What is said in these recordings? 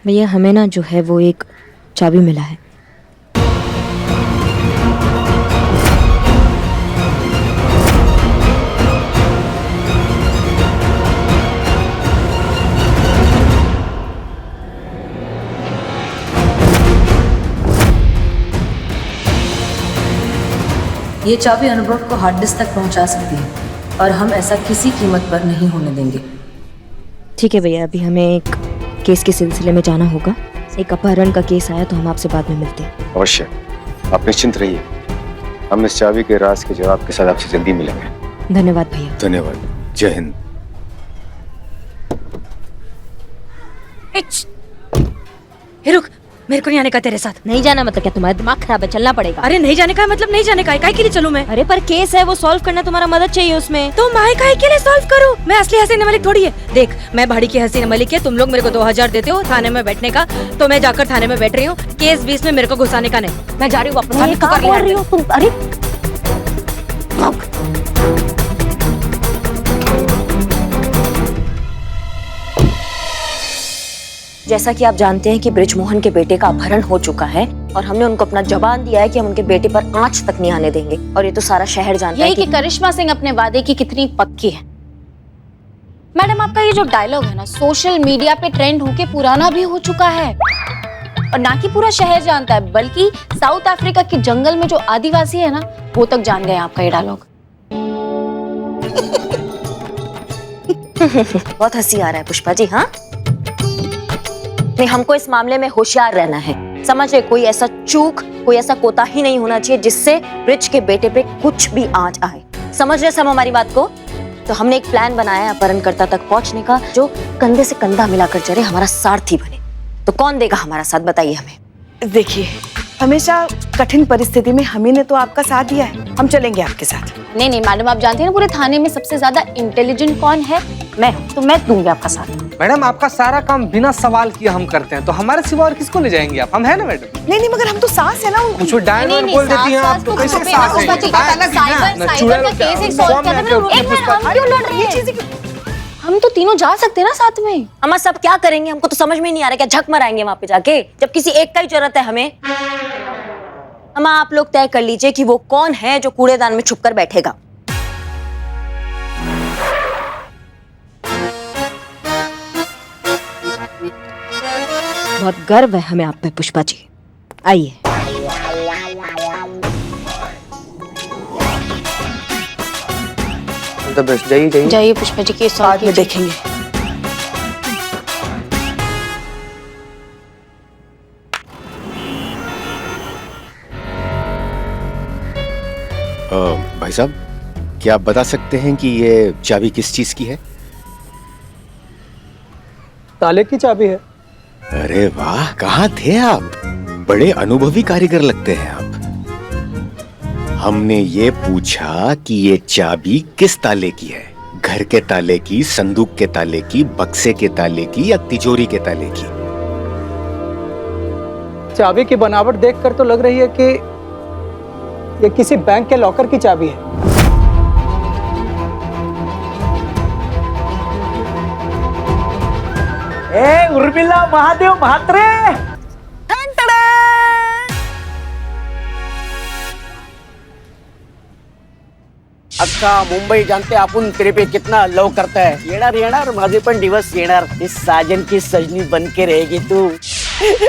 भैया हमें ना जो है वो एक चाबी मिला है। ये चाबी अनुभव को हार्ड डिस्क तक पहुंचा सकती है और हम ऐसा किसी कीमत पर नहीं होने देंगे। ठीक है भैया, अभी हमें एक केस के सिलसिले में जाना होगा। एक अपहरण का केस आया तो हम आपसे बाद में मिलते हैं। अवश्य, आप निश्चिंत रहिए। हम इस चाबी के राज के जवाब के साथ आपसे जल्दी मिलेंगे। धन्यवाद भैया। धन्यवाद। जय हिंद। हे रुक, मेरे को नहीं आने का तेरे साथ। नहीं जाना मतलब क्या? तुम्हारा दिमाग खराब है, चलना पड़ेगा। अरे नहीं जाने का मतलब नहीं जाने का है, काहे के लिए चलूं मैं? अरे पर केस है वो सॉल्व करना, तुम्हारा मदद चाहिए उसमें। तो मैं काहे के लिए सॉल्व करूं? मैं असली हसीना मलिक थोड़ी है। देख, मैं भाड़ी की हसीना मलिक है। तुम लोग मेरे को 2000 देते हो थाने में बैठने का, तो मैं जाकर थाने में बैठ रही हूँ। केस बीच में मेरे को घुसाने का नहीं। मैं जा रही हूँ वापस। कहाँ बोल रही हो तुम? अरे जैसा कि आप जानते हैं कि बृजमोहन के बेटे का अपहरण हो चुका है और हमने उनको अपना जबान दिया है कि हम उनके बेटे पर आंच तक नहीं आने देंगे। और ये तो सारा शहर जानता है कि करिश्मा सिंह अपने वादे की कितनी पक्की है। मैडम, आपका ये जो डायलॉग है ना, सोशल मीडिया पे ट्रेंड होके पुराना भी हो चुका है और ना कि पूरा शहर जानता है, बल्कि साउथ अफ्रीका के जंगल में जो आदिवासी है ना, वो तक जान गए आपका ये डायलॉग। बहुत हंसी आ रहा है पुष्पा जी। हाँ नहीं, हमको इस मामले में होशियार रहना है, समझ रहे? कोई ऐसा चूक, कोई ऐसा कोताही नहीं होना चाहिए जिससे ब्रिज के बेटे पे कुछ भी आंच आए। समझ रहे सब हमारी बात को? तो हमने एक प्लान बनाया है अपहरणकर्ता तक पहुंचने का, जो कंधे से कंधा मिलाकर चले, हमारा सारथी बने। तो कौन देगा हमारा साथ, बताइए हमें। देखिए, हमेशा कठिन परिस्थिति में हमी ने तो आपका साथ दिया है, हम चलेंगे आपके साथ। नहीं नहीं मैडम, आप जानती हैं ना पूरे थाने में सबसे ज्यादा इंटेलिजेंट कौन है? मैं हूँ, तो मैं दूंगी आपका साथ। मैडम, आपका सारा काम बिना सवाल किए हम करते हैं, तो हमारे सिवा और किसको ले जाएंगे आप? हम है ना मैडम? नहीं नहीं, मगर हम तो सास है ना। कुछ डायलॉग बोल देती हैं आप, तो कैसे सास है? हम तो तीनों जा सकते हैं ना साथ में। हम सब क्या करेंगे? हमको तो समझ में नहीं आ रहा, क्या झक मराएंगे वहां पे जाके, जब किसी एक का ही जरूरत है हमें। हम आप लोग तय कर लीजिए कि वो कौन है जो कूड़ेदान में छुपकर बैठेगा। बहुत गर्व है हमें आप पे पुष्पा जी। आइए। तो बस जाइए जाइए पुष्पा जी के साथ में देखेंगे। भाई साहब, क्या आप बता सकते हैं कि ये चाबी किस चीज की है? ताले की चाबी है। अरे वाह, कहाँ थे आप? बड़े अनुभवी कारीगर लगते हैं आप। हमने ये पूछा कि ये चाबी किस ताले की है, घर के ताले की, संदूक के ताले की, बक्से के ताले की या तिजोरी के ताले की? चाबी की बनावट देखकर तो लग रही है कि ये किसी बैंक के लॉकर की चाबी है। ए उर्मिला महादेव महात्रे, अख्खा मुंबई जानते आपण तेरे पे कितना लव करता है। येणार येणार माझे पण दिवस येणार, इस साजन की सजनी बन के रहेगी तू।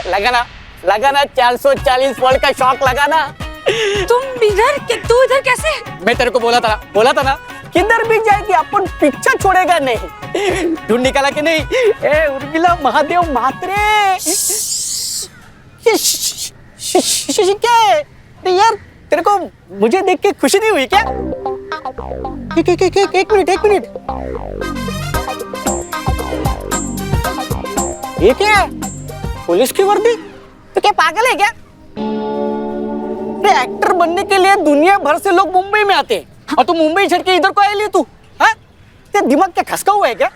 लगाना 440 वोल्ट का शॉक लगाना। तुम इधर, तू इधर कैसे? मैं तेरे को बोला था ना, किधर भी जाएगी अपन पीछा छोड़ेगा नहीं। ढूंढ निकाला कि नहीं? ए उर्मिला महादेव महात्रे, क्या यार, तेरे को मुझे देख के खुशी नहीं हुई क्या? एक मिनट। ये क्या है? पुलिस की वर्दी? तो क्या पागल है क्या? एक्टर बनने के लिए दुनिया भर से लोग मुंबई में आते हैं और तू मुंबई छोड़ के इधर को आई लिए तू? हाँ? तेरा दिमाग क्या खसका हुआ है क्या?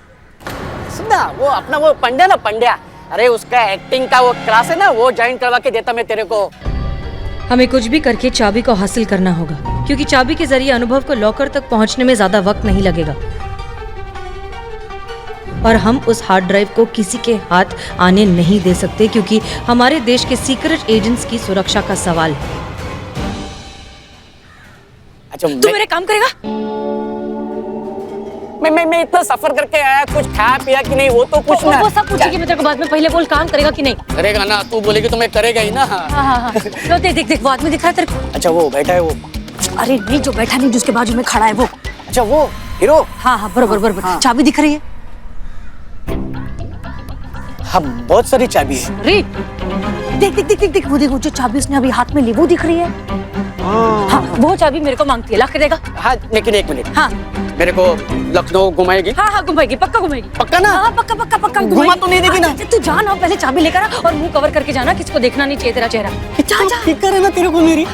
सुना, वो अपना वो पंड्या, अरे उसका एक्टिंग का वो क्लास है ना, वो ज्वाइन करवा के देता मैं तेरे को। हमें कुछ भी करके चाबी को हासिल करना होगा, क्योंकि चाबी के जरिए अनुभव को लॉकर तक पहुंचने में ज्यादा वक्त नहीं लगेगा। और हम उस हार्ड ड्राइव को किसी के हाथ आने नहीं दे सकते क्योंकि हमारे देश के सीक्रेट एजेंट्स की सुरक्षा का सवाल है। अच्छा तू मेरे काम करेगा? मैं इतना सफर करके आया, कुछ खाया पिया कि नहीं वो तो कुछ ना। वो सब पूछेगी मैं तेरे को बाद में, पहले बोल काम करेगा कि नहीं? करेगा ना, तू बोलेगी तो मैं करेगा ही ना। हाँ। तो देख देख वो आदमी दिख रहा है तेरे को? अच्छा वो बैठा है वो? अरे नहीं, जो बैठा नहीं, जिसके बाजू में खड़ा है वो। अच्छा वो हीरो? हाँ बरोबर। हाँ। चाबी दिख रही है? हाँ बहुत सारी चाबी है। अरे देख वो देखो, जो चाबी उसने अभी हाथ में ली वो दिख रही है। हाँ वो चाबी मेरे को मांगती है, ला के देगा? हाँ लेकिन एक मिनट, हाँ मेरे को लखनऊ घुमाएगी? हाँ घुमाएगी, पक्का घुमाएगी। पक्का ना? हाँ पक्का घुमा तो नहीं देगी ना? तू जा ना, पहले चाबी लेकर आ और मुंह कवर करके जाना, किसको देखना नहीं चाहिए तेरा चेहरा। जा फिक्र है ना तेरे को मेरी?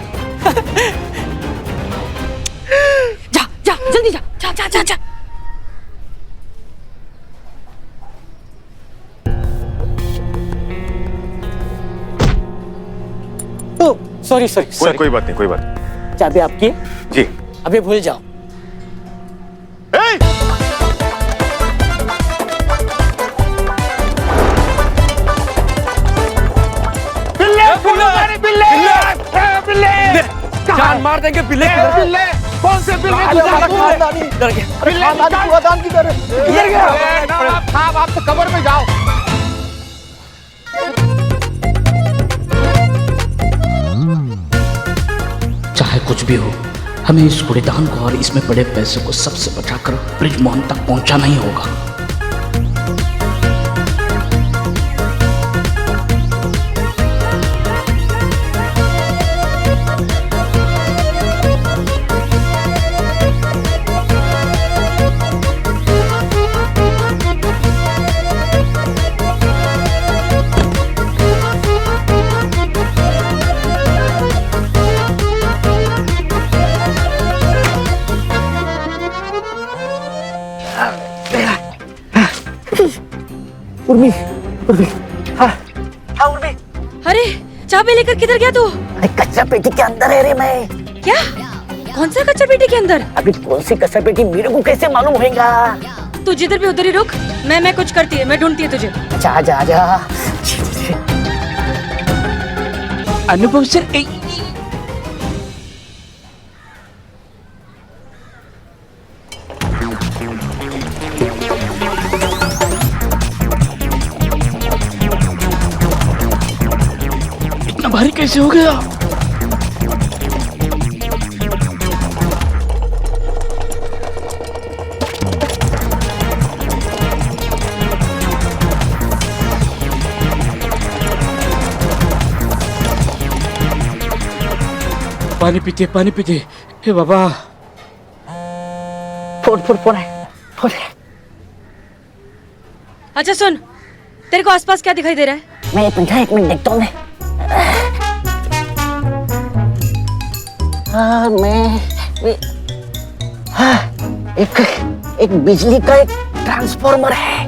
जा जल्दी जा। सॉरी कोई बात नहीं। चाबी आपकी है? जी। अभी भूल जाओ। जान मार देंगे बिल्ले। कौन से बिल्ले? खानदानी किधर गया? आप तो कब्र में जाओ। चाहे कुछ भी हो, हमें इस कूड़ेदान को और इसमें पड़े पैसे को सबसे बचाकर ब्रिज मोहन तक पहुंचाना ही होगा। उर्मी। अरे चाबी लेकर किधर गया तू? अरे कच्चा पेटी के अंदर है रे मैं। क्या? कौन सा कच्चा पेटी के अंदर? अभी कौन सी कच्चा पेटी मेरे को कैसे मालूम होगा? तू जिधर भी उधर ही रुक, मैं कुछ करती है, मैं ढूंढती है तुझे। अच्छा आजा। अनुभव सर, इतना भारी कैसे हो गया? पानी पीते। हे बाबा। फोन है। अच्छा सुन, तेरे को आसपास क्या दिखाई दे रहा है? मैं एक मिनट देखता हूँ मैं। एक बिजली का एक ट्रांसफार्मर है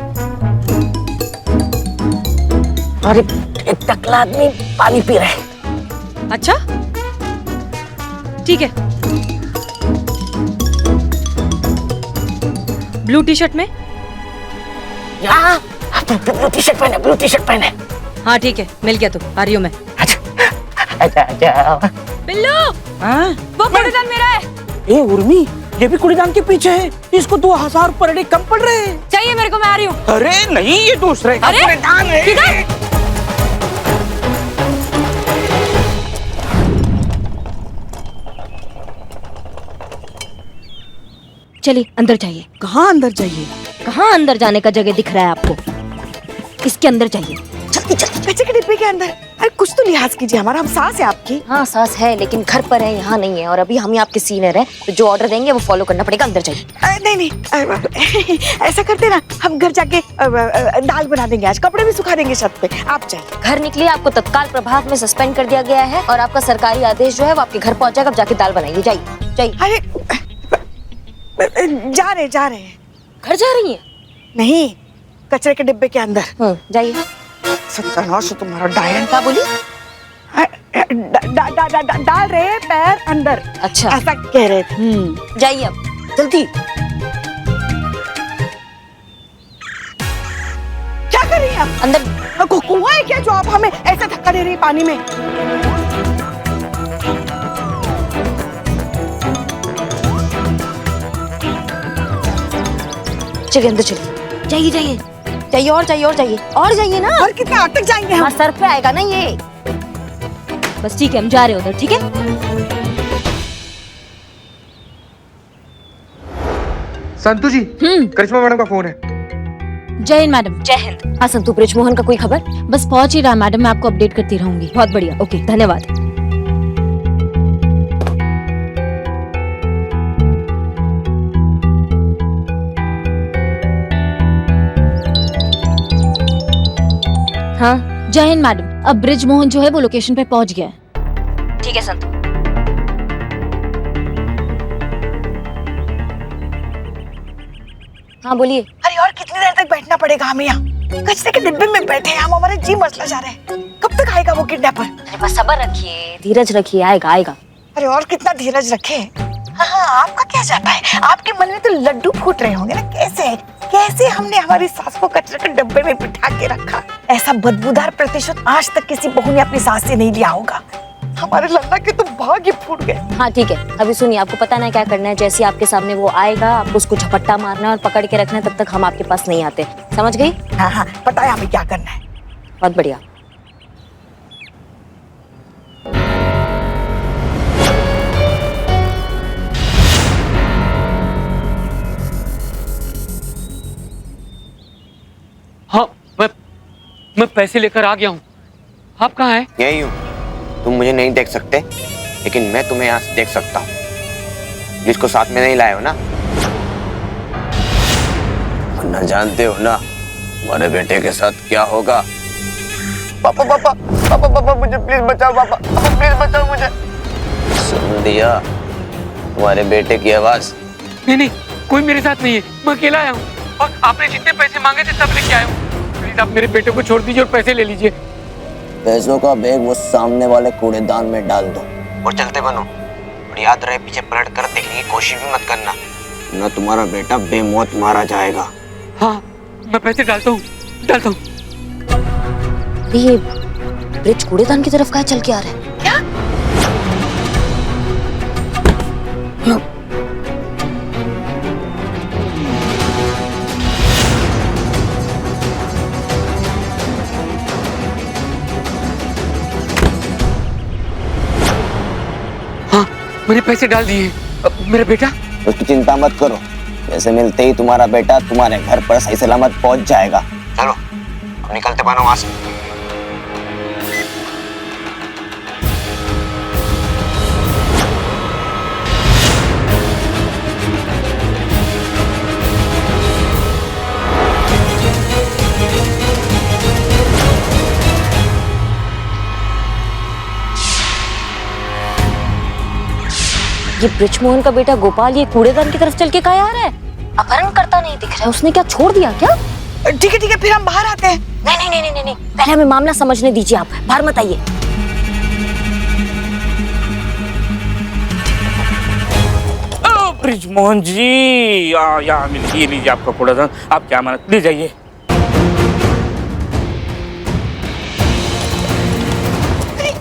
और एक टकला आदमी पानी पी रहा है। अच्छा ठीक है। ब्लू टी शर्ट में? ब्लू टी शर्ट पहने। हाँ ठीक है, मिल गया तू, आ रही हूँ मैं। अच्छा। बिल्लू, वो कूड़ेदान मेरा है। ए उर्मी, ये भी कूड़ेदान के पीछे है। इसको 2000 पर डे कम पड़ रहे हैं। चाहिए मेरे को, मैं आ रही हूँ। अरे नहीं, ये दूसरे का कूड़ेदान है। किधर? चलिए अंदर जाइए। कहाँ अंदर जाइए? कहाँ अंदर जाने का जगह दिख रहा है आपको? इसके अंदर जाइए, जल्दी। कच्चे के डिब्बे के अंदर। अरे कुछ तो लिहाज कीजिए हमारा, हम सास है आपकी। हाँ सास है, लेकिन घर पर है, यहाँ नहीं है। और अभी हम ही आपके सीनियर हैं, तो जो ऑर्डर देंगे वो फॉलो करना पड़ेगा। अंदर जाइए। नहीं ऐसा करते ना, हम घर जाके दाल बना देंगे, आज कपड़े भी सुखा देंगे छत पे। आप जाइए। घर निकलिए, आपको तत्काल प्रभाव में सस्पेंड कर दिया गया है और आपका सरकारी आदेश जो है वो आपके घर पहुंच जाएगा। अब जाके दाल बनाइए, जाइए। अरे जा रहे हैं। घर जा रही है? नहीं, कचरे के डिब्बे के अंदर। जाइए। सत्यानाश है तुम्हारा। डायन क्या बोली? डाल रहे पैर अंदर। अच्छा ऐसा कह रहे थे। जाइए अब जल्दी। कर रही हैं आप? अंदर कुआं है क्या जो आप हमें ऐसा धक्का दे रही हैं पानी में? चलिए अंदर चलिए। जाइए जाइए जाइए और जाइए और जाइए और जाइए ना। और कितना हद तक जाएंगे हम? हमारे सर पे आएगा ना ये। बस ठीक है, हम जा रहे हैं उधर। ठीक है संतु जी, करिश्मा मैडम का फोन है। जय हिंद मैडम। जय हिंद। हाँ संतु, ब्रिजमोहन का कोई खबर? बस पहुंच ही रहा मैडम, मैं आपको अपडेट करती रहूंगी। बहुत बढ़िया, ओके धन्यवाद। हाँ जय हिंद मैडम, अब ब्रिज मोहन जो है वो लोकेशन पे पहुंच गया है। ठीक है संतु। हाँ बोलिए। अरे और कितनी देर तक बैठना पड़ेगा हमें यहाँ? कचरे के डिब्बे में बैठे हैं हम, हमारा जी मसला जा रहा है। कब तक आएगा वो किडनैपर? अरे बस सब्र रखिए, धीरज रखिए, आएगा आएगा। अरे और कितना धीरज रखे? हाँ, आपका क्या जाता है? आपके मन में तो लड्डू फूट रहे होंगे ना। कैसे कैसे हमने हमारी सास को कचरे के डब्बे में बिठा के रखा? ऐसा बदबूदार प्रतिशत आज तक किसी बहू ने अपनी सास से नहीं लिया होगा। हमारे लल्ला के तो भाग्य फूट गए। हाँ ठीक है, अभी सुनिए, आपको पता ना क्या करना है। जैसे आपके सामने वो आएगा, आपको उसको झपट्टा मारना है और पकड़ के रखना है, तब तक हम आपके पास नहीं आते। समझ गई? हाँ हाँ, पता है हमें क्या करना है। बहुत बढ़िया। हाँ, मैं पैसे लेकर आ गया हूँ। आप कहाँ हैं? यही हूँ। तुम मुझे नहीं देख सकते, लेकिन मैं तुम्हें यहाँ से देख सकता हूँ। जिसको साथ में नहीं लाए हो ना, वरना जानते हो ना हमारे बेटे के साथ क्या होगा। पापा पापा पापा पापा मुझे प्लीज बचाओ, पापा पापा प्लीज बचाओ मुझे। सुन दिया तुम्हारे बेटे की आवाज? नहीं, कोई मेरे साथ नहीं है, मैं अकेला आया हूँ और आपने जितने पैसे मांगे थे सब लेके आया हूँ। प्लीज आप मेरे बेटे को छोड़ दीजिए और पैसे ले लीजिए। पैसों का बैग वो सामने वाले कूड़ेदान में डाल दो और चलते बनो। और याद रहे, पीछे पलट कर देखने की कोशिश भी मत करना, ना तुम्हारा बेटा बेमौत मारा जाएगा। हाँ, मैं पैसे डालता हूँ। ये ब्रिज कूड़ेदान की तरफ कहाँ चल के आ रहा है? क्या? हाँ, मैंने पैसे डाल दिए। मेरा बेटा? उसकी चिंता मत करो, पैसे मिलते ही तुम्हारा बेटा तुम्हारे घर पर सही सलामत पहुंच जाएगा। चलो अब निकलते बनो वहां से। ये ब्रिजमोहन का बेटा गोपाल ये कूड़ेदान की तरफ चल के कहाँ आ रहा है? अपहरण करता नहीं दिख रहा है। उसने क्या छोड़ दिया क्या? ठीक है, फिर हम बाहर आते हैं। नहीं, पहले हमें मामला समझने दीजिए। आप बाहर मत आइए। ब्रिजमोहन जी, यहाँ ये लीजिए आपका कूड़ेदान। आप क्या माना, ले जाइए।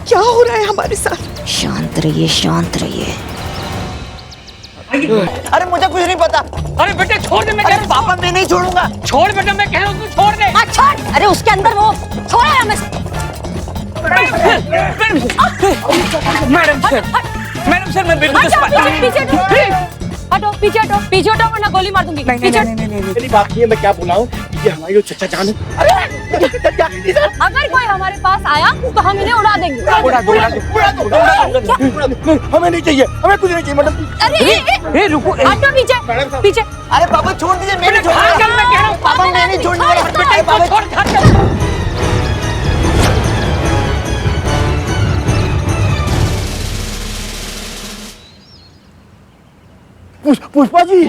क्या हो रहा है हमारे साथ? शांत रहिए, शांत रहिए। अरे मुझे कुछ नहीं पता। अरे बेटे छोड़ दे, मैं कह रहा हूँ। पापा मैं नहीं छोड़ूंगा। छोड़ बेटा, मैं कह रहा हूँ तू छोड़ दे। छोड़। अरे उसके अंदर वो छोड़ा है हमें। मैडम सर मैं बिल्कुल पीछे हटो वरना गोली मार दूंगी। मेरी बात नहीं है, मैं क्या बोला हूँ, ये हमारी जो चचा जान है। अगर कोई हमारे पास आया तो हम इन्हें उड़ा देंगे। हमें नहीं चाहिए, हमें कुछ नहीं चाहिए मैडम। अरे रुको, हटो पीछे। अरे पापा छोड़ दीजिए, मैं नहीं छोड़ूंगा। पापा मैं नहीं छोड़ूंगा। पुष्पा जी,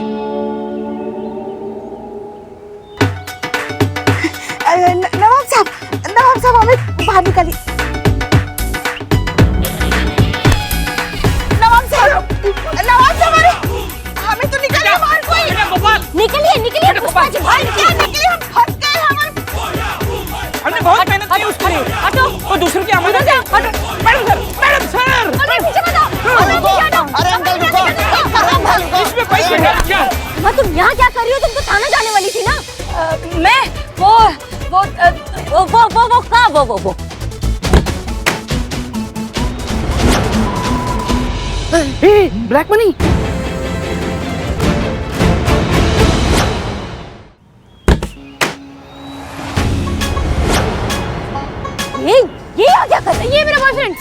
नवाब साहब हमें बाहर निकालिए। नवाब साहब अरे हमें तो निकालिए बाहर। कोई निकलिए पुष्पा जी, भाई क्या निकलिए, हम फंस गए। बहुत मेहनत की उसके लिए। हटो, वो दूसरों की अमानत है। Madam sir, madam sir. अरे अंकल रुको, इसमें पैसे हैं क्या? माँ तुम यहाँ क्या कर रही हो? तुम तो थाना जाने वाली थी ना। मैं वो ब्लैक मनी। ये यहाँ क्या कर रही है? ये मेरा बॉयफ्रेंड।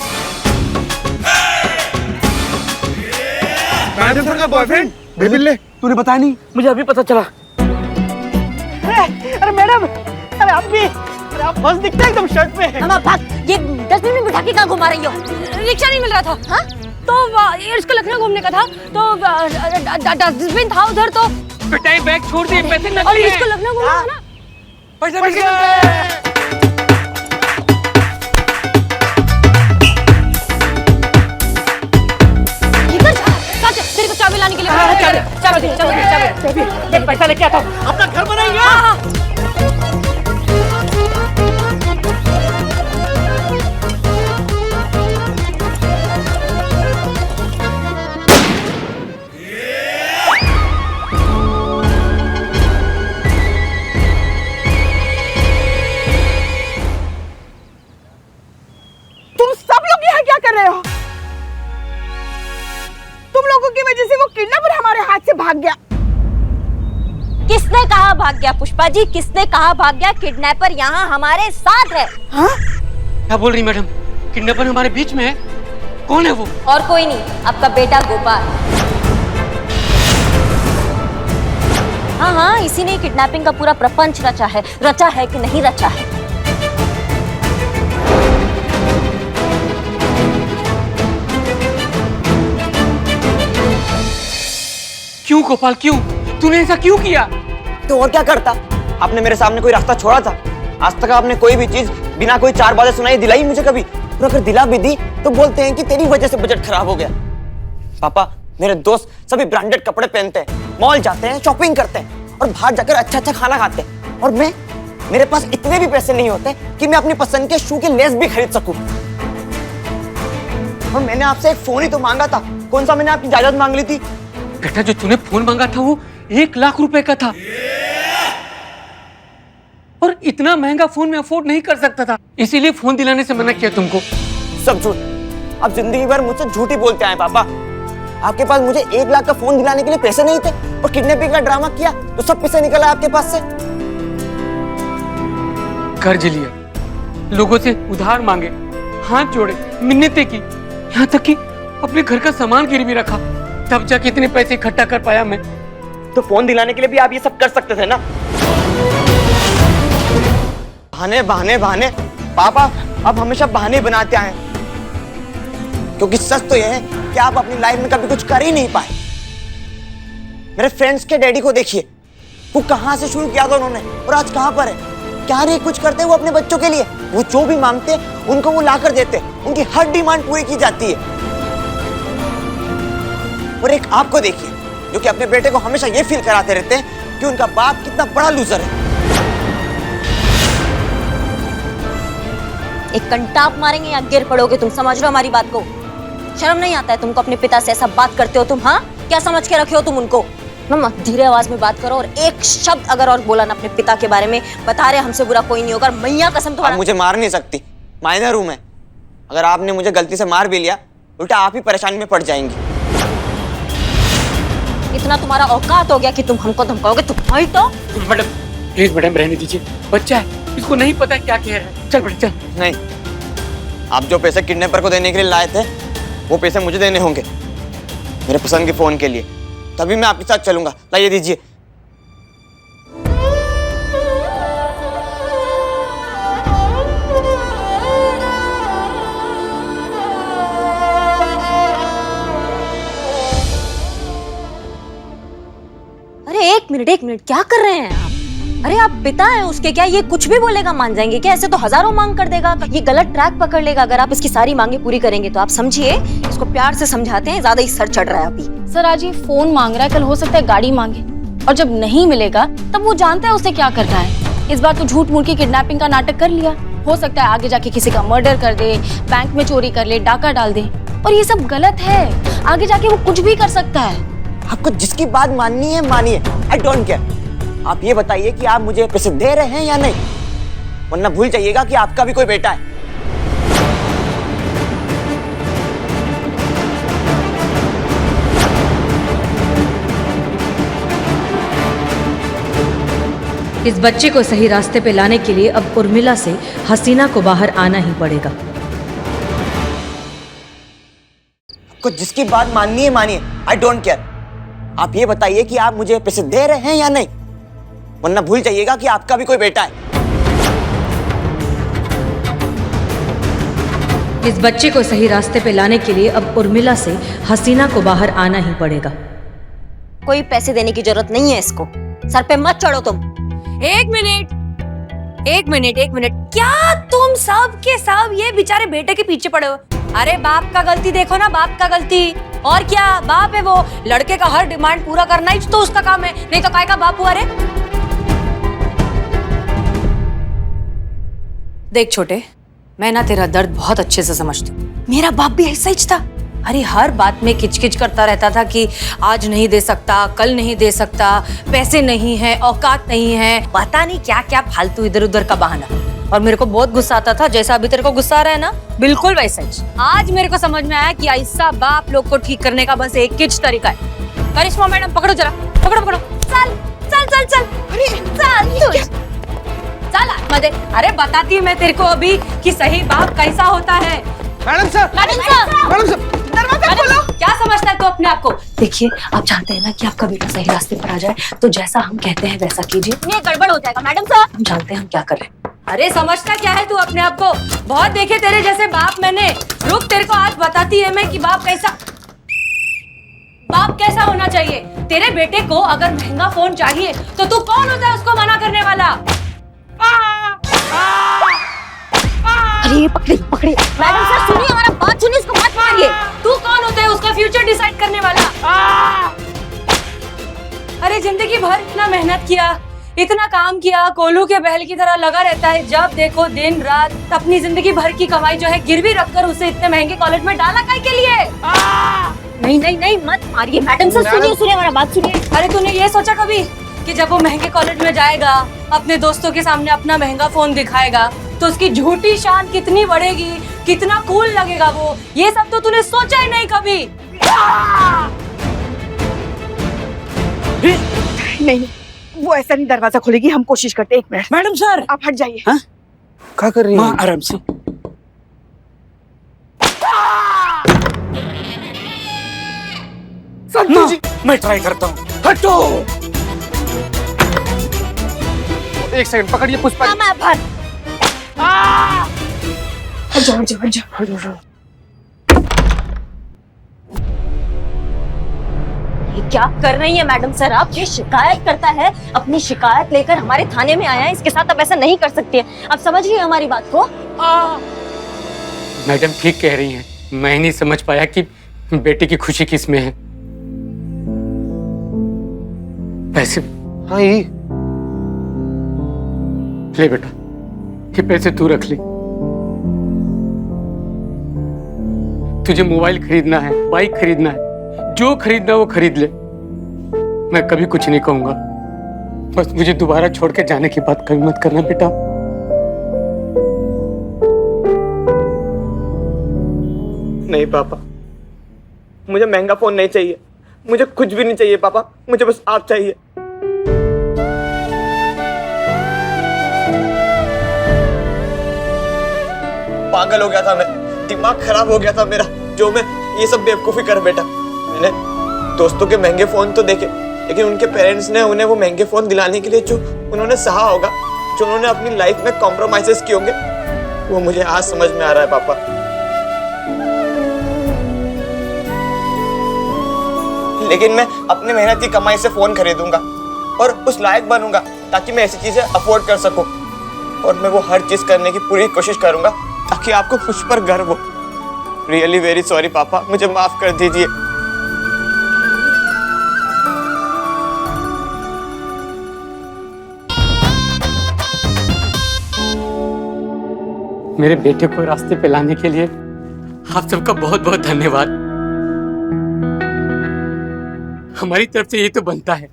मैनेजर सर का बॉयफ्रेंड बेबी ले, तूने बताया नहीं, मुझे अभी पता चला। अरे मैडम, अरे आप भी, अरे आप मस्त दिखते हैं एकदम शर्ट पे। मामा भाग, ये डस्टबिन में बिठा के कहाँ घुमा रही हो? रिक्शा नहीं मिल रहा था। हाँ तो ये इसको लखनऊ घूमने का था, तो डस्टबिन था उधर, तो पिटाई बैग छोड़ दिए, पैसे और नकली इसको हैं। लखनऊ घूमना था ना। पैसे मिल गए। इधर जा, तेरे को चाबी लाने के लिए चाबी पैसा लेके आता हूँ, अपना घर बनाएंगे। तुम सब लोग यहाँ क्या कर रहे हो? तुम लोगों की वजह से वो किडनैपर हमारे हाथ से भाग गया। किसने कहा भाग गया पुष्पा जी? किसने कहा भाग गया? किडनैपर यहाँ हमारे साथ है। हाँ? क्या बोल रही मैडम? किडनैपर हमारे बीच में है? कौन है वो? और कोई नहीं, आपका बेटा गोपाल। हाँ हाँ, इसी ने किडनैपिंग का पूरा प्रपंच रचा है। रचा है कि नहीं रचा है? क्यों गोपाल, क्यों? तूने ऐसा क्यों किया? तो और क्या करता? आपने मेरे सामने कोई रास्ता छोड़ा था? आज तक आपने कोई भी चीज बिना कोई चार बातें सुनाई दिलाई मुझे कभी? और अगर दिला भी दी तो बोलते हैं कि तेरी वजह से बजट खराब हो गया। पापा, मेरे दोस्त सभी ब्रांडेड कपड़े पहनते हैं, मॉल जाते हैं, शॉपिंग करते हैं और बाहर जाकर अच्छा अच्छा खाना खाते हैं, और मेरे पास इतने भी पैसे नहीं होते कि मैं अपनी पसंद के शू के लेस भी खरीद सकूं। और मैंने आपसे एक फोन ही तो मांगा था। कौन सा मैंने आपकी इजाजत मांग ली थी? बेटा, जो तूने फोन मांगा था वो 1 लाख रुपए का था, और इतना महंगा फोन मैं अफोर्ड नहीं कर सकता था, इसीलिए फोन दिलाने से मना किया तुमको। सब झूठ। आप जिंदगी भर मुझसे झूठ ही बोलते आए पापा। आपके पास मुझे 1 लाख का फोन दिलाने के लिए पैसे नहीं थे, और किडनैपिंग का ड्रामा किया तो सब पैसे निकला आपके पास से। कर्ज लिया, लोगों से उधार मांगे, हाथ जोड़े, मिन्नतें की, यहाँ तक कि अपने घर का सामान गिरवी रखा, तब जाके इतने पैसे इकट्ठा कर पाया मैं। तो फोन दिलाने के लिए भी आप ये सब कर सकते थे ना? बहाने बहाने बहाने। पापा अब हमेशा बहाने बनाते आए, क्योंकि सच तो यह है कि आप अपनी लाइफ में कभी कुछ कर ही नहीं पाए। मेरे फ्रेंड्स के डैडी को देखिए, वो कहां से शुरू किया था उन्होंने और आज कहां पर है। क्या नहीं कुछ करते वो अपने बच्चों के लिए। वो जो भी मांगते उनको वो लाकर देते, उनकी हर डिमांड पूरी की जाती है। और एक आपको देखिए, जो कि अपने बेटे को हमेशा ये फील कराते रहते हैं कि उनका बाप कितना बड़ा लूजर है। एक कंटाप मारेंगे या गिर पड़ोगे तुम, समझ लो हमारी बात को। शर्म नहीं आता है तुमको? अपने पिता से ऐसा बात करते हो तुम? हाँ, क्या समझ के रखे हो तुम उनको? मम्मा धीरे आवाज में बात करो, और एक शब्द अगर और बोला ना अपने पिता के बारे में, बता रहे हमसे बुरा कोई नहीं होगा। मैया कसम तुम्हारा। आप मुझे मार नहीं सकती, माइनर हूं मैं। अगर आपने मुझे गलती से मार भी लिया, उल्टा आप ही परेशानी में पड़ जाएंगी। इतना तुम्हारा औकात हो गया कि तुम हमको धमकाओगे? तुम्हारी तो। मैडम प्लीज, मैडम रहने दीजिए, बच्चा है, इसको नहीं पता क्या कह रहा है। चल बेटा चल। नहीं, आप जो पैसे किडनैपर को देने के लिए लाए थे वो पैसे मुझे देने होंगे, मेरे पसंद के फोन के लिए। तभी मैं आपके साथ चलूंगा। लाइए दीजिए। अरे एक मिनट, क्या कर रहे हैं आप? अरे आप पिता हैं उसके, क्या ये कुछ भी बोलेगा मान जाएंगे क्या? ऐसे तो हजारों मांग कर देगा, ये गलत ट्रैक पकड़ लेगा अगर आप इसकी सारी मांगे पूरी करेंगे तो। आप समझिए, इसको प्यार से समझाते हैं, ज्यादा ही सर चढ़ रहा है अभी। सर आज ये फोन मांग रहा है, कल हो सकता है गाड़ी मांगे, और जब नहीं मिलेगा तब वो जानता है उसे क्या करना है। इस बार तो झूठ मूठ की किडनैपिंग का नाटक कर लिया। हो सकता है आगे जाके किसी का मर्डर कर दे, बैंक में चोरी कर ले, डाका डाल दे, और ये सब गलत है। आगे जाके वो कुछ भी कर सकता है। आपको जिसकी बात माननी है मानिए, आई डोंट केयर। आप ये बताइए कि आप मुझे पैसे दे रहे हैं या नहीं, वरना भूल जाइएगा कि आपका भी कोई बेटा है। इस बच्चे को सही रास्ते पे लाने के लिए अब उर्मिला से हसीना को बाहर आना ही पड़ेगा। आपको जिसकी बात माननी है मानिए, आई डोंट केयर। आप ये बताइए कि आप मुझे पैसे दे रहे हैं या नहीं, वरना भूल जाइएगा कि आपका भी कोई बेटा है। इस बच्चे को सही रास्ते पे लाने के लिए अब उर्मिला से हसीना को बाहर आना ही पड़ेगा। कोई पैसे देने की जरूरत नहीं है इसको। सर पे मत चढ़ो तुम। एक मिनट, क्या तुम सब के सब ये बेचारे बेटे के पीछे पड़े हो? अरे बाप का गलती देखो ना, बाप का गलती। और क्या, बाप है वो, लड़के का हर डिमांड पूरा करना ही तो उसका काम है, नहीं तो काय का बाप हुआ रे? देख छोटे, मैं ना तेरा दर्द बहुत अच्छे से समझती हूँ। मेरा बाप भी ऐसा ही था। अरे हर बात में किचकिच करता रहता था कि आज नहीं दे सकता, कल नहीं दे सकता, पैसे नहीं है, औकात नहीं है, पता नहीं क्या क्या फालतू इधर उधर का बहाना। और मेरे को बहुत गुस्सा आता था, जैसा अभी तेरे को गुस्सा आ रहा है ना, बिल्कुल वैसा ही। आज मेरे को समझ में आया कि ऐसा बाप लोग को ठीक करने का बस एक किच तरीका है। करिश्मा मैडम पकड़ो जरा, पकड़ो। चल चल चल चल, अरे चल चल आत्मा दे। अरे बताती मैं तेरे को अभी कि सही बाप कैसा होता है। मैडम सर, दरवाजा खोलो। क्या समझता है तू अपने आप को? देखिए, आप जानते हैं ना कि आपका बेटा सही रास्ते पर आ जाए तो जैसा हम कहते हैं वैसा कीजिए। ये गड़बड़ हो जाएगा मैडम साहब। हम जानते हैं हम क्या कर रहे हैं। अरे समझता क्या है तू अपने आप को? बहुत देखे तेरे जैसे बाप मैंने। रुक, तेरे को आज बताती है मैं कि बाप कैसा होना चाहिए। तेरे बेटे को अगर महंगा फोन चाहिए तो तू कौन होता है उसको मना करने वाला? अरे पकड़े मैडम सर, सुनिए हमारा बात सुनिए, इसको मत मारिए। तू कौन होता है उसका फ्यूचर डिसाइड करने वाला? अरे जिंदगी भर इतना मेहनत किया, इतना काम किया, कोलू के बहल की तरह लगा रहता है। जब देखो दिन रात अपनी जिंदगी भर की कमाई जो है गिरवी रखकर उसे इतने महंगे कॉलेज में डाला काहे के लिए? नहीं मत मारिए मैडम सर, सुनिए हमारा बात सुनिए। अरे तूने ये सोचा कभी कि जब वो महंगे कॉलेज में जाएगा, अपने दोस्तों के सामने अपना महंगा फोन दिखाएगा तो उसकी झूठी शान कितनी बढ़ेगी, कितना कूल लगेगा वो? ये सब तो तूने सोचा ही नहीं कभी। नहीं, वो ऐसा नहीं दरवाजा खोलेगी, हम कोशिश करते। एक मिनट मैडम सर, आप हट जाइए। हाँ? क्या कर रही माँ आराम से। संतु जी, मैं ट्राई करता हूँ। हटो। एक सेकंड पकड़िए पुष्पा जी। हट जाओ। ये क्या कर रही है मैडम सर आप? ये शिकायत करता है, अपनी शिकायत लेकर हमारे थाने में आया है। इसके साथ आप ऐसा नहीं कर सकती है। आप समझिए हमारी बात को। मैडम ठीक कह रही हैं। मैं नहीं समझ पाया कि बेटे की खुशी किस में है। पैसे। हाँ ये ले बेटा, ये पैसे तू रख ले। तुझे मोबाइल खरीदना है, बाइक खरीदना है, जो खरीदना वो खरीद ले। मैं कभी कुछ नहीं कहूंगा, बस मुझे दोबारा छोड़ के जाने की बात कभी मत करना बेटा। नहीं पापा, मुझे महंगा फोन नहीं चाहिए, मुझे कुछ भी नहीं चाहिए पापा, मुझे बस आप चाहिए। पागल हो गया था मैं, दिमाग खराब हो गया था मेरा, जो मैं ये सब बेवकूफी कर बैठा। मैंने दोस्तों के महंगे फोन तो देखे, लेकिन उनके पेरेंट्स ने उन्हें वो महंगे फोन दिलाने के लिए जो उन्होंने सहा होगा, जो उन्होंने अपनी लाइफ में कॉम्प्रोमाइजेस किए होंगे, वो मुझे आज समझ में आ रहा है पापा। लेकिन मैं अपने मेहनत की कमाई से फोन खरीदूंगा और उस लायक बनूंगा ताकि मैं ऐसी चीजें अफोर्ड कर सकूं, और मैं वो हर चीज करने की पूरी कोशिश करूंगा ताकि आपको मुझ पर गर्व हो। रियली वेरी सॉरी पापा, मुझे माफ कर दीजिए। मेरे बेटे को रास्ते पे लाने के लिए आप सबका बहुत बहुत धन्यवाद। हमारी तरफ से ये तो बनता है।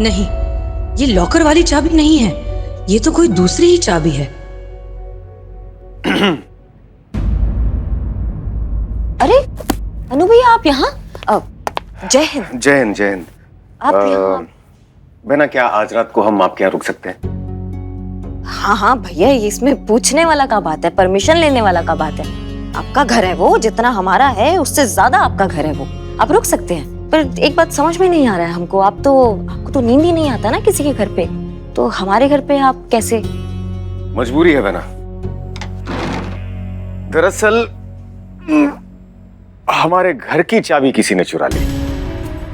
नहीं, ये लॉकर वाली चाबी नहीं है, ये तो कोई दूसरी ही चाबी है। अरे अनु भैया, आप यहाँ? जय हिंद। जय हिंद, जय हिंद। आप यहाँ? बहना, क्या आज रात को हम आपके यहाँ रुक सकते हैं? हाँ हाँ भैया, इसमें पूछने वाला का बात है, परमिशन लेने वाला का बात है। आपका घर है वो, जितना हमारा है उससे ज्यादा आपका घर है वो, आप रुक सकते हैं। पर एक बात समझ में नहीं आ रहा है हमको, आपको तो नींद ही नहीं आता ना किसी के घर पे, तो हमारे घर पे आप कैसे? मजबूरी है बहना। दरअसल हमारे घर की चाबी किसी ने चुरा ली,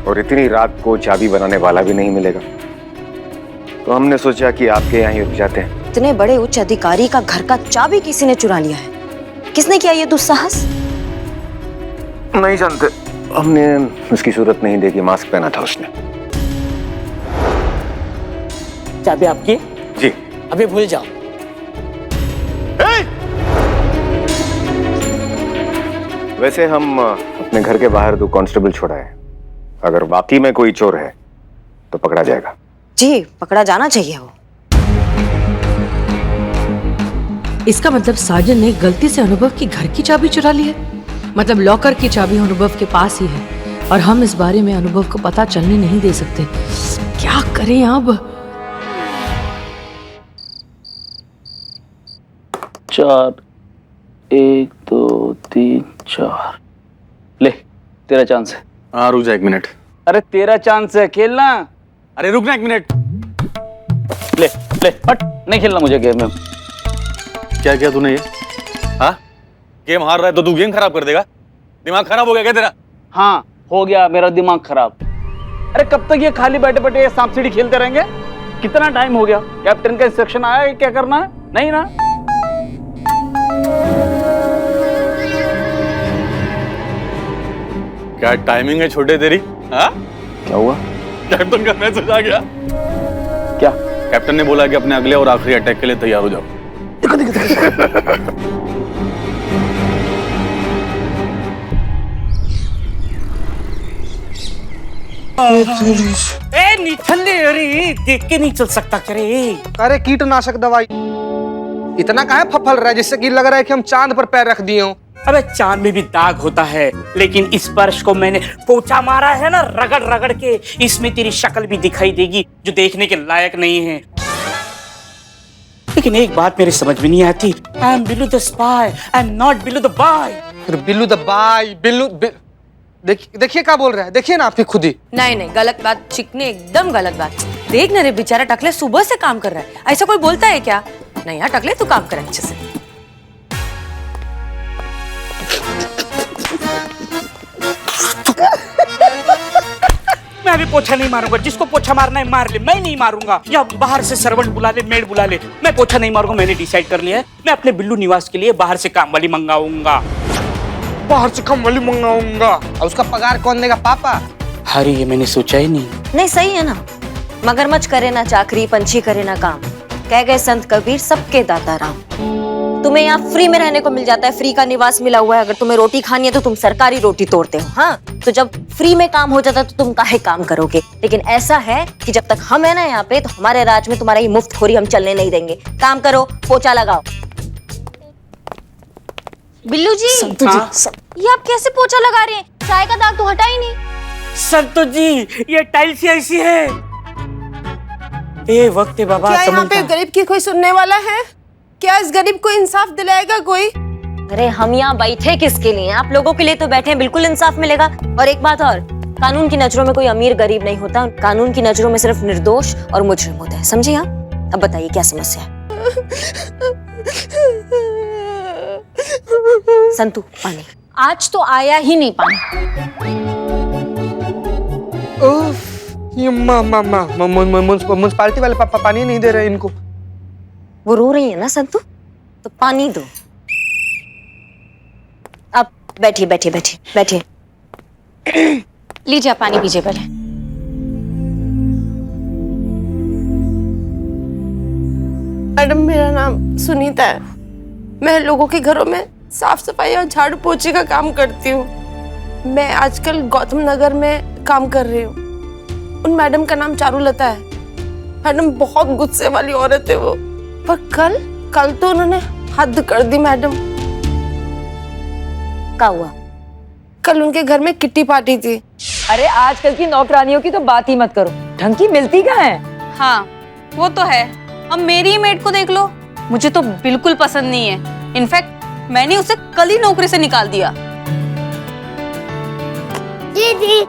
और इतनी रात को चाबी बनाने वाला भी नहीं मिलेगा, तो हमने सोचा कि आपके यहाँ ही रुक जाते हैं। इतने बड़े उच्च अधिकारी का घर का चाबी किसी ने चुरा लिया है? किसने किया ये दुस्साहस? नहीं जानते, हमने उसकी सूरत नहीं देखी, मास्क पहना था उसने। चाबी आपकी? जी। अभी भूल जाओ। वैसे हम अपने घर के बाहर 2 कांस्टेबल छोड़ा है, अगर वाकई में कोई चोर है तो पकड़ा जाएगा। जी, पकड़ा जाना चाहिए वो। इसका मतलब साजन ने गलती से अनुभव की घर की चाबी चुरा ली है। मतलब लॉकर की चाबी अनुभव के पास ही है, और हम इस बारे में अनुभव को पता चलने नहीं दे सकते। क्या करें अब? 4 1 2 3 4। ले, तेरा चांस है। हाँ, रुक जा 1 मिनट। अरे तेरा चांस है, खेलना। अरे रुक ना 1 मिनट। ले ले, हट, नहीं खेलना मुझे गेम में। क्या किया तूने ये? हाँ, गेम हार रहा है तो तू गेम खराब कर देगा? दिमाग खराब हो गया क्या तेरा? हाँ, हो गया मेरा दिमाग खराब। अरे कब तक ये खाली बैठे बैठे ये सांप सीढ़ी खेलते रहेंगे? कितना टाइम हो गया? कैप्टन का इंस्ट्रक्शन आया है, क्या करना है? नहीं ना? क्या टाइमिंग है छोटे तेरी? हाँ? क्या हुआ? कैप्टन का मैसेज आ गया। क्या? कैप्टन ने बोला कि अपने अगले और आखिरी अटैक के लिए तैयार हो जाओ। ए निठल्ले, अरे देख के नहीं चल सकता क्या रे? अरे कीटनाशक दवाई इतना काहे फफल रहा है जिससे कि लग रहा है कि हम चांद पर पैर रख दिए हो। अबे चांद में भी दाग होता है, लेकिन इस स्पर्श को मैंने पोछा मारा है ना, रगड़ रगड़ के, इसमें तेरी शक्ल भी दिखाई देगी जो देखने के लायक नहीं है। लेकिन एक बात मेरे समझ में नहीं आती, I am Billu the spy, I am not Billu the boy. Billu the by, देखिए क्या बोल रहा है, देखिए ना आप ही खुद ही। नहीं नहीं, गलत बात चिकने, एकदम गलत बात। देख ना रे, बेचारा टकले सुबह से काम कर रहा है, ऐसा कोई बोलता है क्या? नहीं यार टकले, तू काम कर अच्छे से। मैं अभी पोछा नहीं मारूंगा, जिसको पोछा मारना है मार ले, मैं नहीं मारूंगा। या बाहर से सर्वेंट बुला ले, मेड बुला ले, मैं पोछा नहीं मारूंगा। मैंने डिसाइड कर लिया है, मैं अपने बिल्लू निवास के लिए बाहर से काम वाली मंगाऊंगा। बाहर से काम वाली मंगाऊंगा, और उसका पगार कौन देगा? पापा। अरे ये मैंने सोचा ही नहीं। नहीं सही है ना, मगरमच्छ करे ना चाकरी, पंछी करे ना काम, कह गए संत कबीर सबके दाता राम। तुम्हें यहाँ फ्री में रहने को मिल जाता है, फ्री का निवास मिला हुआ है। अगर तुम्हें रोटी खानी है तो तुम सरकारी रोटी तोड़ते हो। हाँ, तो जब फ्री में काम हो जाता है तो तुम काहे काम करोगे? लेकिन ऐसा है कि जब तक हम है ना यहाँ पे, तो हमारे राज में तुम्हारा ये मुफ्तखोरी हम चलने नहीं देंगे। काम करो, पोछा लगाओ। बिल्लू जी, ये आप कैसे पोछा लगा रहे हैं? चाय का दाग तो हटा ही नहीं। संतो जी, ये टाइल्स ही ऐसी है। ए वक्त बाबा, क्या यहाँ पे गरीब की कोई सुनने वाला है? क्या इस गरीब को इंसाफ दिलाएगा कोई? अरे हम यहाँ बैठे किसके लिए? आप लोगों के लिए तो बैठे हैं, बिल्कुल इंसाफ मिलेगा। और एक बात और, कानून की नजरों में कोई अमीर गरीब नहीं होता, कानून की नजरों में सिर्फ निर्दोष और मुजरिम होता है, समझे आप? अब बताइए क्या समस्या है? संतू, पानी। आज तो आया ही नहीं पानी। ये म्युनिसिपालिटी वाले पापा पानी नहीं दे रहे इनको। वो रो रही है ना संतू, तो पानी दो। अब बैठिए बैठिए बैठिए बैठिए। लीजिए आप पानी पीजिए पहले। मैडम मेरा नाम सुनीता है। मैं लोगों के घरों में साफ सफाई और झाड़ू पोछे का काम करती हूँ। मैं आजकल गौतम नगर में काम कर रही हूँ। उन मैडम का नाम चारुलता है। मैडम बहुत गुस्से वाली औरत है वो, पर कल तो उन्होंने हद कर दी मैडम। क्या हुआ? कल उनके घर में किट्टी पार्टी थी। अरे आजकल की नौकरानियों की तो बात ही मत करो, ढंग की मिलती कहाँ है। हाँ वो तो है। अब मेरी ही मेड को देख लो, मुझे तो बिल्कुल पसंद नहीं है। इनफैक्ट मैंने उसे कल ही नौकरी से निकाल दिया। दीदी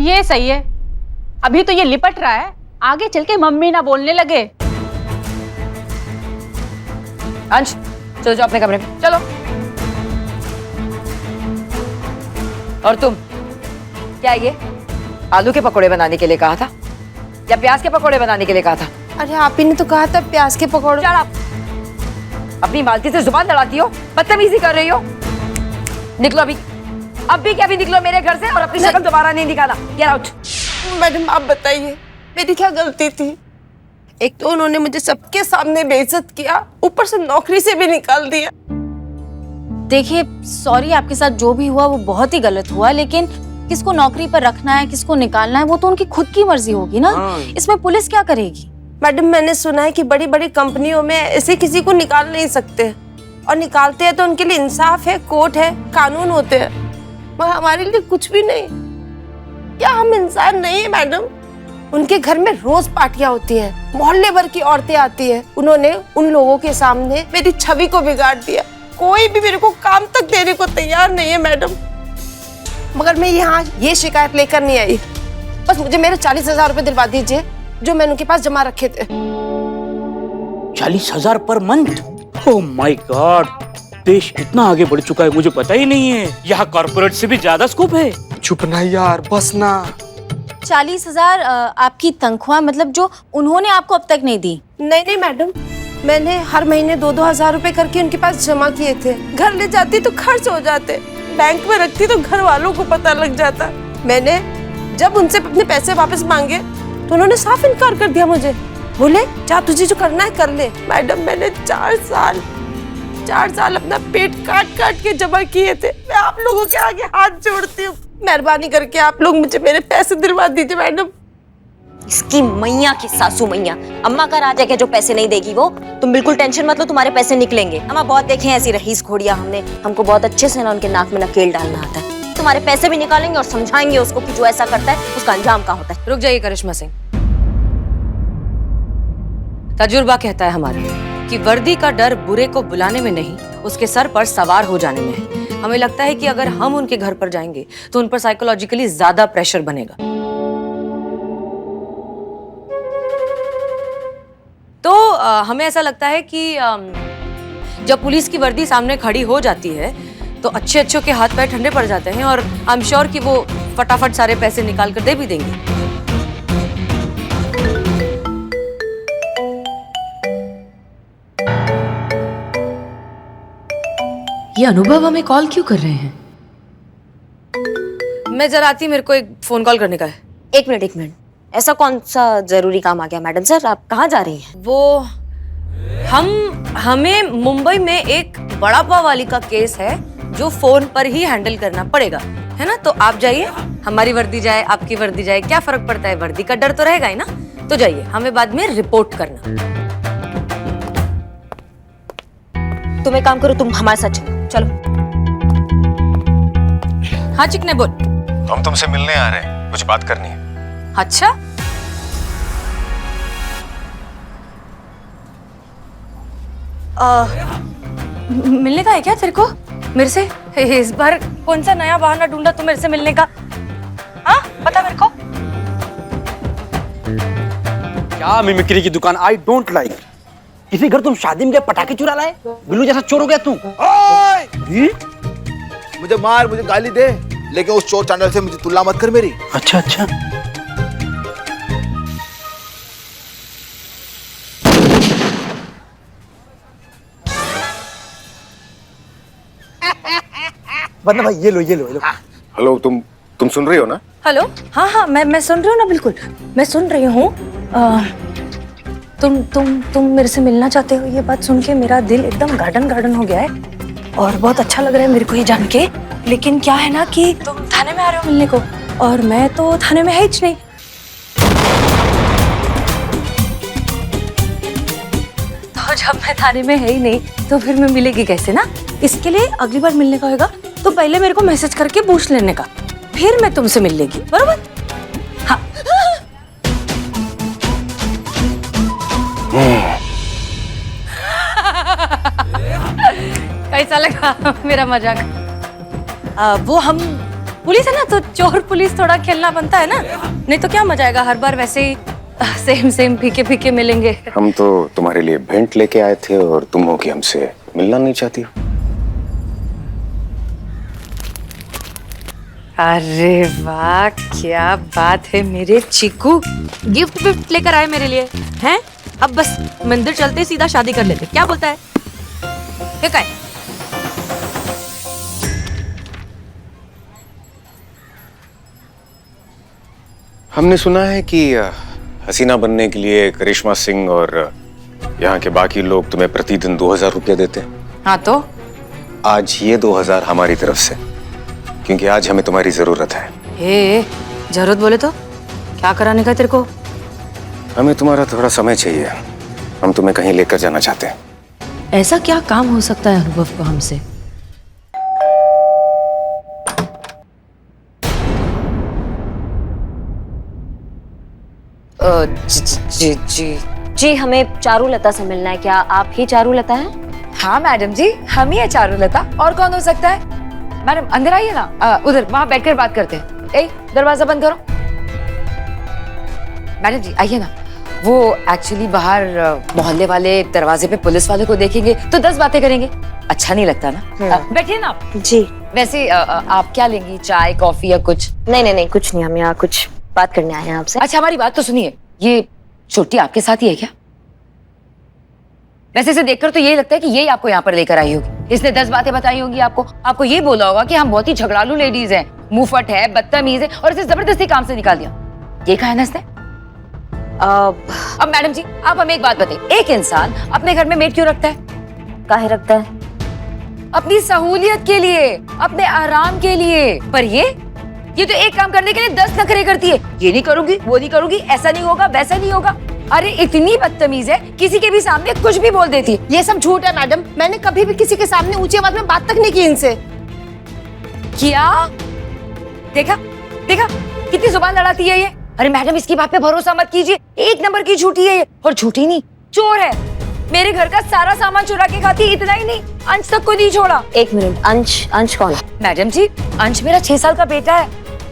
ये सही है, अभी तो ये लिपट रहा है, आगे चल के मम्मी ना बोलने लगे। अंश चलो जाओ अपने कमरे में, चलो। और तुम क्या ये आलू के पकोड़े बनाने के लिए कहा था या प्याज के पकोड़े बनाने के लिए कहा था? अरे आप ही ने तो कहा था प्याज के पकौड़े। चल आप अपनी मालकी से जुबान लड़ाती हो, बदतमीजी कर रही हो। निकलो अभी, अब भी क्या भी निकलो मेरे घर से, और अपनी शक्ल दोबारा नहीं दिखाना। Get out. मैडम आप बताइए मेरी क्या गलती थी? एक तो उन्होंने मुझे सबके सामने बेइज्जत किया, ऊपर से नौकरी से भी निकाल दिया। देखिए सॉरी, आपके साथ जो भी हुआ वो बहुत ही गलत हुआ, लेकिन किसको नौकरी पर रखना है किसको निकालना है वो तो उनकी खुद की मर्जी होगी ना। इसमें पुलिस क्या करेगी? मैडम मैंने सुना है कि बड़ी बड़ी कंपनियों में ऐसे किसी को निकाल नहीं सकते, और निकालते हैं तो उनके लिए इंसाफ है, कोर्ट है, कानून होते हैं, मगर हमारे लिए कुछ भी नहीं। क्या हम इंसान नहीं है मैडम? उनके घर में रोज पार्टियां होती हैं, मोहल्ले भर की औरतें आती हैं। उन्होंने उन लोगों के सामने मेरी छवि को बिगाड़ दिया। कोई भी मेरे को काम तक देने को तैयार नहीं है मैडम। मगर मैं यहाँ ये शिकायत लेकर नहीं आई, बस मुझे मेरे 40,000 रुपए दिलवा दीजिए जो मैंने उनके पास जमा रखे थे। 40,000 per month? Oh my God, देश इतना आगे बढ़ चुका है, मुझे पता ही नहीं है। यहाँ कॉर्पोरेट से भी ज्यादा स्कोप है। चुप ना यार, बस ना। 40,000 आपकी तनख्वाह, मतलब जो उन्होंने आपको अब तक नहीं दी? नहीं मैडम, मैंने हर महीने 2-2 हजार रुपए करके उनके पास जमा किए थे। घर ले जाती तो खर्च हो जाते, बैंक में रखती तो घर वालों को पता लग जाता। मैंने जब उनसे अपने पैसे वापस मांगे तो उन्होंने साफ इनकार कर दिया मुझे। बोले जा तुझे जो करना है कर ले। मैडम मैंने 4 साल अपना पेट काट काट के जमा किए थे। मैं आप लोगों के आगे हाथ जोड़ती हूँ, मेहरबानी करके आप लोग मुझे मेरे पैसे दिलवा दीजिए मैडम। इसकी मैया की सासू मैया, अम्मा का राज है कि जो पैसे नहीं देगी वो। तुम बिल्कुल टेंशन मत लो, तुम्हारे पैसे निकलेंगे। अम्मा बहुत देखे हैं ऐसी रईस घोड़ियां हमने, हमको बहुत अच्छे से ना उनके नाक में नकेल डालना आता है। तुम्हारे पैसे भी निकालेंगे और समझाएंगे उसको कि जो ऐसा करता है उसका अंजाम क्या होता है। रुक जाइए करिश्मा सिंह, तजुर्बा कहता है हमारा कि वर्दी का डर बुरे को बुलाने में नहीं, उसके सर पर सवार हो जाने में है। हमें लगता है कि अगर हम उनके घर पर जाएंगे तो उन पर साइकोलॉजिकली ज्यादा प्रेशर बनेगा। तो हमें ऐसा लगता है कि जब पुलिस की वर्दी सामने खड़ी हो जाती है तो अच्छे के हाथ पैर ठंडे पड़ जाते हैं, और आई एम श्योर कि वो फटाफट सारे पैसे निकाल कर दे भी देंगे। ये अनुभव हमें कॉल क्यों कर रहे हैं? मैं जरा आती, मेरे को एक फोन कॉल करने का है। एक मिनट, ऐसा कौन सा जरूरी काम आ गया? मैडम सर आप कहाँ जा रही हैं? वो हमें मुंबई में एक बड़ा पाव वाली का केस है जो फोन पर ही हैंडल करना पड़ेगा, है ना? तो आप जाइए, हमारी वर्दी जाए आपकी वर्दी जाए, क्या फर्क पड़ता है? वर्दी का डर तो रहेगा ही ना। तो जाइए, हमें बाद में रिपोर्ट करना। तुम एक काम करो, तुम हमारे साथ चलो। हाँ चिकने बोल। हम तुमसे मिलने आ रहे हैं, कुछ बात करनी है। अच्छा, मिलने का है क्या तेरे को मेरे से? इस बार कौन सा नया बहाना ढूंढा तू मेरे से मिलने का? हाँ बता मेरे को। क्या मिमिक्री की दुकान? I don't like. किसी घर तुम शादी में गए पटाखे चुरा लाए, बिल्लू जैसा चोर हो गया तू। मुझे मार, मुझे गाली दे, लेकिन उस चोर चांडल से मुझे तुलना मत कर मेरी। अच्छा, वरना भाई ये लो ये लो ये लो। हेलो, तुम सुन रही हो ना? हेलो, हाँ हाँ, मैं सुन रही हूँ ना, बिल्कुल मैं सुन रही हूँ। तुम मेरे से मिलना चाहते हो, ये बात सुन के मेरा दिल एकदम गार्डन गार्डन हो गया है और बहुत अच्छा लग रहा है मेरे को ये जान के। लेकिन क्या है ना कि तुम थाने में आ रहे हो मिलने को और मैं तो थाने में है ही नहीं। तो जब मैं थाने में है ही नहीं तो फिर मैं मिलेगी कैसे ना? इसके लिए अगली बार मिलने का होगा तो पहले मेरे को मैसेज करके पूछ लेने का, फिर मैं तुमसे मिल लेगी, बरोबर? हाँ। कैसा लगा मेरा मजाक? वो हम पुलिस है ना, तो चोर पुलिस थोड़ा खेलना बनता है ना, नहीं तो क्या मजा आएगा, हर बार वैसे ही सेम सेम फीके फीके मिलेंगे। हम तो तुम्हारे लिए भेंट लेके आए थे और तुम हो कि हमसे मिलना नहीं चाहती हो। अरे वाह, क्या बात है मेरे चीकू, गिफ्ट विफ्ट लेकर आए मेरे लिए हैं? अब बस मंदिर चलते सीधा शादी कर लेते, क्या बोलता है? क्या है? हमने सुना है कि हसीना बनने के लिए करिश्मा सिंह और यहाँ के बाकी लोग तुम्हें प्रतिदिन 2000 रुपया देते हैं। हाँ तो आज ये 2000 हमारी तरफ से, क्योंकि आज हमें तुम्हारी जरूरत है। हे, जरूरत बोले तो क्या कराने का तेरे को? हमें तुम्हारा थोड़ा समय चाहिए, हम तुम्हें कहीं लेकर जाना चाहते हैं। ऐसा क्या काम हो सकता है अनुभव को हमसे? जी जी जी, हमें चारुलता से मिलना है। क्या आप ही चारुलता हैं? हाँ मैडम जी, हम ही है चारुलता, और कौन हो सकता है? मैडम अंदर आइए ना, उधर वहां बैठकर बात करते हैं। ए, दरवाजा बंद करो। मैडम जी आइए ना, वो एक्चुअली बाहर मोहल्ले वाले दरवाजे पे पुलिस वाले को देखेंगे तो 10 बातें करेंगे, अच्छा नहीं लगता ना। बैठिए ना आप। जी। वैसे आप क्या लेंगी, चाय कॉफी या कुछ? नहीं, कुछ नहीं, हम यहाँ कुछ बात करने आए हैं आपसे। अच्छा हमारी बात तो सुनिए, ये छोटी आपके साथ ही है क्या? वैसे इसे देखकर तो यही लगता है कि यही आपको यहाँ पर लेकर आई होगी, इसने 10 बातें बताई होंगी आपको ये बोला होगा कि हम बहुत ही झगड़ालू लेडीज हैं, मुंहफट है, बदतमीज है, और इसे जबरदस्ती काम से निकाल दिया, ये कहा है ना इसने? अब मैडम जी आप हमें एक बात बताइए, एक इंसान अपने घर में मेड क्यों रखता है? काहे रखता है? अपनी सहूलियत के लिए, अपने आराम के लिए। पर ये तो एक काम करने के लिए 10 नखरे करती है, ये नहीं करूंगी, वो नहीं करूंगी, ऐसा नहीं होगा, वैसा नहीं होगा। अरे इतनी बदतमीज है, किसी के भी सामने कुछ भी बोल देती। ये सब झूठ है मैडम, मैंने कभी भी किसी के सामने ऊंची आवाज में बात तक नहीं की इनसे। क्या? देखा कितनी जुबान लड़ाती है ये। अरे मैडम इसकी बात पे भरोसा मत कीजिए, एक नंबर की झूठी है ये, और झूठी नहीं चोर है। मेरे घर का सारा सामान चुरा के खाती, इतना ही नहीं अंश तक को नहीं छोड़ा। एक मिनट, अंश कौन है? मैडम जी अंश मेरा 6 साल का बेटा है,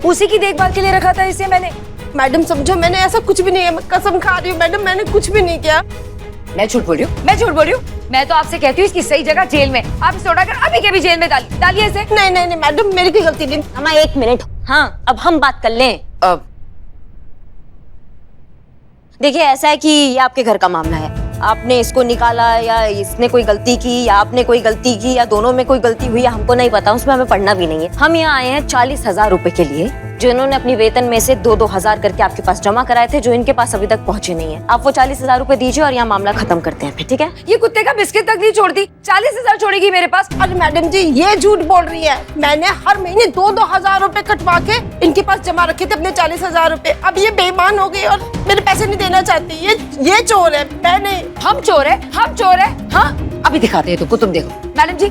उसी की देखभाल के लिए रखा था इसे मैंने। मैडम समझो, मैंने ऐसा कुछ भी नहीं है, मैं कसम खा रही हूँ मैडम, मैंने कुछ भी नहीं किया। मैं झूठ बोल रही हूँ? मैं तो आपसे कहती हूँ इसकी सही जगह जेल में, आप इसे उठाकर अभी के भी जेल में डालिए इसे। नहीं मैडम, मेरी कोई गलती नहीं। हमारा 1 मिनट, हाँ अब हम बात कर लें। देखिए ऐसा है कि ये आपके घर का मामला है, आपने इसको निकाला या इसने कोई गलती की या आपने कोई गलती की या दोनों में कोई गलती हुई या हमको नहीं पता, उसमें हमें पढ़ना भी नहीं है। हम यहाँ आए हैं 40,000 रुपए के लिए, जो इन्होंने अपनी वेतन में से 2-2 हजार करके आपके पास जमा कराए थे, जो इनके पास अभी तक पहुंचे नहीं है। आप वो 40,000 रुपए दीजिए और यहाँ मामला खत्म करते हैं फिर, ठीक है? ये कुत्ते का बिस्किट तक नहीं छोड़ती, 40,000 छोड़ेगी मेरे पास। अरे मैडम जी ये झूठ बोल रही है, मैंने हर महीने 2-2 हजार रुपए कटवा के इनके पास जमा रखे थे अपने 40,000 रुपए। अब ये बेईमान हो गई और मेरे पैसे नहीं देना चाहती, ये चोर है, मैं नहीं। हम चोर है? हाँ अभी दिखाते हैं तुमको, तुम देखो। मैडम जी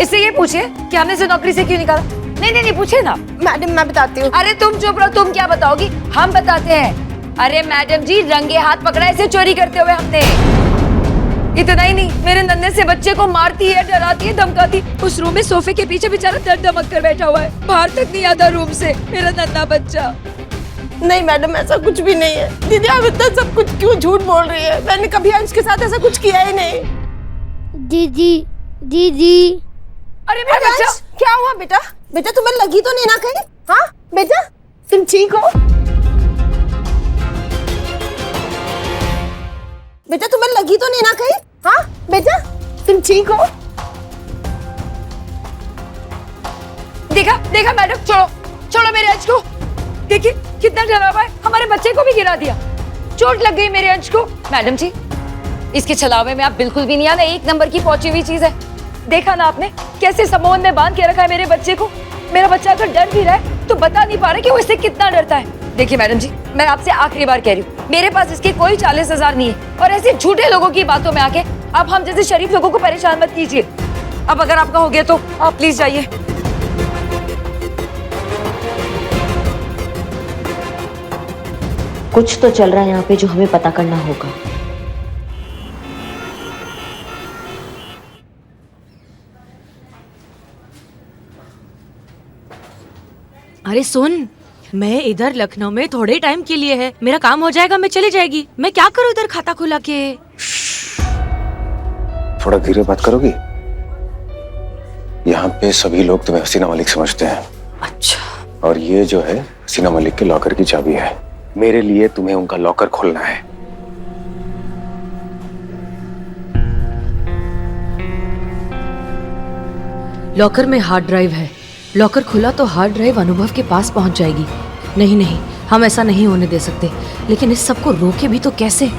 इससे ये पूछिए कि हमने इसे नौकरी से क्यों निकाला। नहीं पूछे ना। मैडम मैं बताती हूँ। अरे तुम चुप रहो, तुम क्या बताओगी, हम बताते हैं। अरे मैडम जी रंगे हाथ पकड़ा इसे चोरी करते हुए हमने। इतना ही नहीं, मेरे नन्हे से बच्चे को मारती है, डराती है, धमकाती। उस रूम में सोफे के पीछे बेचारा दर्द दमक कर बैठा हुआ है, बाहर तक नहीं आता रूम से मेरा नन्हा बच्चा। नहीं मैडम ऐसा कुछ भी नहीं है। दीदी आप इतना सब कुछ क्यों झूठ बोल रही है, मैंने कभी अंश के साथ ऐसा कुछ किया ही नहीं। दीदी अरे मेरा बच्चा क्या हुआ बेटा? बेटा तुम्हें लगी तो नहीं ना कहीं? हाँ बेटा तुम ठीक हो? बेटा तुम्हें लगी तो नहीं ना कहीं? हाँ बेटा तुम ठीक हो? देखा देखा मैडम, छोड़ो छोड़ो मेरे अंश को। देखिए कितना डरा हुआ है, हमारे बच्चे को भी गिरा दिया, चोट लग गई मेरे अंश को। मैडम जी इसके छलावे में आप बिल्कुल भी नहीं आना, एक नंबर की पहुंची हुई चीज है। देखा ना आपने कैसे समोन में बांध के रखा है मेरे बच्चे को। मेरा बच्चा अगर डर भी रहा है तो बता नहीं पा रहा कि वो इससे कितना डरता है। देखिए मैडम जी, मैं आपसे आखिरी बार कह रही हूँ, मेरे पास इसके कोई 40,000 नहीं है और ऐसे झूठे लोगों की बातों में आके आप हम जैसे शरीफ लोगों को परेशान मत कीजिए। अब अगर आपका हो गया तो आप प्लीज जाइए। कुछ तो चल रहा है यहाँ पे जो हमें पता करना होगा। अरे सुन, मैं इधर लखनऊ में थोड़े टाइम के लिए है, मेरा काम हो जाएगा, मैं चली जाएगी। मैं क्या करूँ इधर खाता खुला के? थोड़ा धीरे बात करोगी? यहाँ पे सभी लोग तुम्हें हसीना मलिक समझते हैं। अच्छा। और ये जो है हसीना मलिक के लॉकर की चाबी है। मेरे लिए तुम्हें उनका लॉकर खोलना है। लॉकर में हार्ड ड्राइव है, लॉकर खुला तो हार्ड ड्राइव अनुभव के पास पहुंच जाएगी। नहीं नहीं, हम ऐसा नहीं होने दे सकते। लेकिन इस सबको रोके भी तो कैसे?